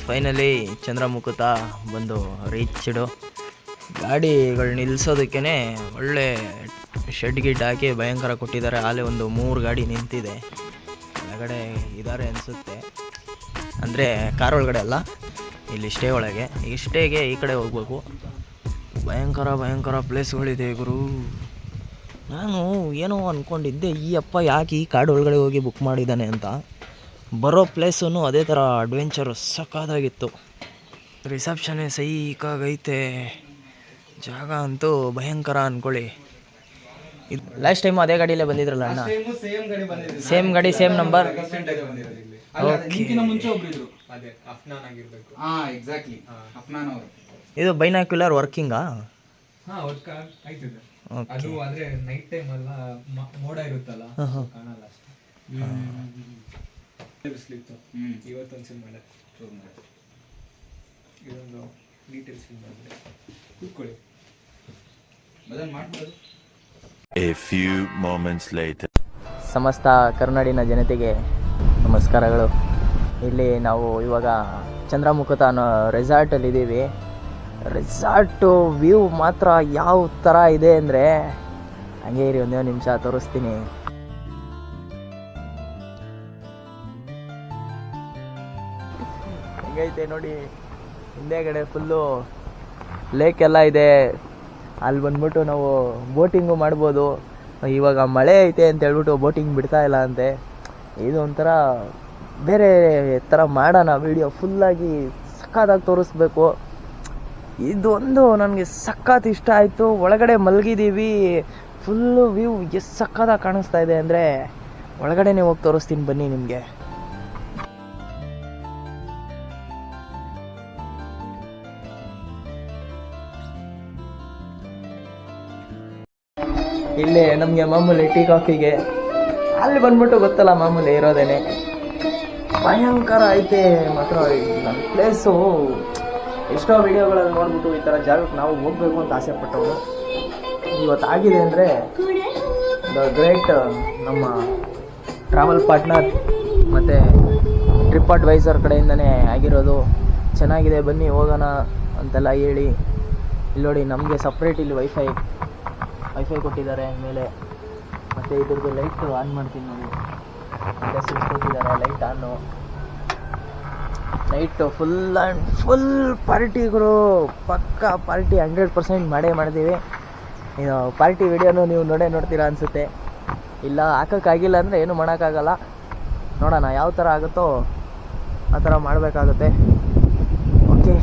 Finally ಚಂದ್ರಮುಕುತ ಬಂದು ರೀಚ್ಡು. ಗಾಡಿಗಳು ನಿಲ್ಲಿಸೋದಕ್ಕೇ ಒಳ್ಳೆ ಶೆಡ್ ಗಿಡ್ ಹಾಕಿ ಭಯಂಕರ ಕೊಟ್ಟಿದ್ದಾರೆ. ಆಲೇ ಒಂದು 3 ಗಾಡಿ ನಿಂತಿದೆ. ಒಳಗಡೆ ಇದ್ದಾರೆ ಅನಿಸುತ್ತೆ, ಅಂದರೆ ಕಾರ್ ಒಳಗಡೆ ಅಲ್ಲ, ಇಲ್ಲಿ ಸ್ಟೇ ಒಳಗೆ. ಈ ಸ್ಟೇಗೆ ಈ ಕಡೆ ಹೋಗ್ಬೇಕು. ಭಯಂಕರ ಪ್ಲೇಸ್ಗಳಿದೆ ಗುರು. ನಾನು ಏನೋ ಅಂದ್ಕೊಂಡಿದ್ದೆ, ಈ ಅಪ್ಪ ಯಾಕೆ ಈ ಕಾಡು ಒಳಗಡೆ ಹೋಗಿ ಬುಕ್ ಮಾಡಿದ್ದಾನೆ ಅಂತ. ಬರೋ ಪ್ಲೇಸೂ ಅದೇ ಥರ ಅಡ್ವೆಂಚರು ಸಕ್ಕತ್ತಾಗಿತ್ತು. ರಿಸೆಪ್ಷನ್ನೇ ಸೈಕಾಗೈತೆ. ಜಾಗ ಅಂತೂ ಭಯಂಕರ ಅಂದ್ಕೊಳ್ಳಿ. ಇದು ಲಾಸ್ಟ್ ಟೈಮು ಅದೇ ಗಾಡಿಯಲ್ಲೇ ಬಂದಿದ್ರಲ್ಲ ಅಣ್ಣ? ಸೇಮ್ ಗಾಡಿ ಸೇಮ್ ನಂಬರ್. ಇದು ಬೈನಾಕ್ಯುಲರ್ ವರ್ಕಿಂಗಾ? ಅದು ಆದ್ರೆ ನೈಟ್ ಟೈಮ್ ಅಲ್ಲ, ಮೋಡ ಇರುತ್ತಲ್ಲ, ಕಾಣಲ್ಲ ಅಷ್ಟೇ. ಬಿಸಿಲಿತ್ತು ಇವತ್ತೊಂದು ಸಿಮ್ ಮಳೆ. ಇದೊಂದು ಡೀಟೇಲ್ಸ್ ಫಿಲ್ ಮಾಡಿದೆ. ಕೂತ್ಕೊಳ್ಳಿ. A few moments later. ಸಮಸ್ತ ಕರುನಾಡಿನ ಜನತೆಗೆ ನಮಸ್ಕಾರಗಳು. ಇಲ್ಲಿ ನಾವು ಇವಾಗ ಚಂದ್ರಮುಕುತ ಅನ್ನೋ ರೆಸಾರ್ಟಲ್ಲಿ ಇದ್ದೀವಿ. ರೆಸಾರ್ಟು ವ್ಯೂ ಮಾತ್ರ ಯಾವ ಥರ ಇದೆ ಅಂದರೆ, ಹಂಗೆ ಇರಿ ಒಂದೇ ನಿಮಿಷ ತೋರಿಸ್ತೀನಿ. ಹೆಂಗೈತೆ ನೋಡಿ, ಹಿಂದೆಗಡೆ ಫುಲ್ಲು ಲೇಕ್ ಎಲ್ಲ ಇದೆ. ಅಲ್ಲಿ ಬಂದ್ಬಿಟ್ಟು ನಾವು ಬೋಟಿಂಗು ಮಾಡ್ಬೋದು. ಇವಾಗ ಮಳೆ ಐತೆ ಅಂತ ಹೇಳ್ಬಿಟ್ಟು ಬೋಟಿಂಗ್ ಬಿಡ್ತಾ ಇಲ್ಲ ಅಂತೆ. ಇದು ಒಂಥರ ಬೇರೆ ಥರ ಮಾಡೋಣ ವೀಡಿಯೋ, ಫುಲ್ಲಾಗಿ ಸಕ್ಕತ್ತಾಗಿ ತೋರಿಸ್ಬೇಕು. ಇದೊಂದು ನನಗೆ ಸಖತ್ ಇಷ್ಟ ಆಯಿತು. ಒಳಗಡೆ ಮಲಗಿದ್ದೀವಿ, ಫುಲ್ಲು ವ್ಯೂ ಎಷ್ಟು ಸಕ್ಕತ್ತಾಗಿ ಕಾಣಿಸ್ತಾ ಇದೆ ಅಂದರೆ, ಒಳಗಡೆನೇ ಹೋಗಿ ತೋರಿಸ್ತೀನಿ ಬನ್ನಿ ನಿಮಗೆ. ಇಲ್ಲಿ ನಮಗೆ ಮಾಮೂಲಿ ಟೀ ಕಾಫಿಗೆ, ಅಲ್ಲಿ ಬಂದ್ಬಿಟ್ಟು ಗೊತ್ತಲ್ಲ ಮಾಮೂಲಿ ಇರೋದೇನೆ. ಭಯಂಕರ ಐತೆ ಮಾತ್ರ ನನ್ನ ಪ್ಲೇಸು. ಎಷ್ಟೋ ವಿಡಿಯೋಗಳಲ್ಲಿ ನೋಡ್ಬಿಟ್ಟು ಈ ಥರ ಜಾಗಕ್ಕೆ ನಾವು ಹೋಗ್ಬೇಕು ಅಂತ ಆಸೆ ಪಟ್ಟವರು. ಇವತ್ತು ಆಗಿದೆ ಅಂದರೆ ದ ಗ್ರೇಟ್ ನಮ್ಮ ಟ್ರಾವೆಲ್ ಪಾರ್ಟ್ನರ್ ಮತ್ತು ಟ್ರಿಪ್ ಅಡ್ವೈಸರ್ ಕಡೆಯಿಂದನೇ ಆಗಿರೋದು. ಚೆನ್ನಾಗಿದೆ ಬನ್ನಿ ಹೋಗೋಣ ಅಂತೆಲ್ಲ ಹೇಳಿ. ಇಲ್ಲಿ ನೋಡಿ, ನಮಗೆ ಸಪ್ರೇಟ್ ಇಲ್ಲಿ ವೈಫೈ ಕೊಟ್ಟಿದ್ದಾರೆ ಮೇಲೆ. ಮತ್ತು ಇದ್ರದ್ದು ಲೈಟ್ ಆನ್ ಮಾಡ್ತೀನಿ ನೋಡಿ, ಅಲ್ಲೇ ಸ್ವಿಚ್ ಕೊಟ್ಟಿದ್ದಾರೆ, ಲೈಟ್ ಆನು. ನೈಟು ಫುಲ್ ಪಾರ್ಟಿಗಳು, ಪಕ್ಕಾ ಪಾರ್ಟಿ 100% ಮಾಡೇ ಮಾಡ್ತೀವಿ. ಇದು ಪಾರ್ಟಿ ವಿಡಿಯೋನು ನೀವು ನೋಡ್ತೀರಾ ಅನಿಸುತ್ತೆ. ಇಲ್ಲ ಹಾಕೋಕ್ಕಾಗಿಲ್ಲ ಅಂದರೆ ಏನು ಮಾಡೋಕ್ಕಾಗಲ್ಲ. ನೋಡೋಣ ಯಾವ ಥರ ಆಗುತ್ತೋ ಆ ಥರ ಮಾಡಬೇಕಾಗುತ್ತೆ. ಓಕೆ.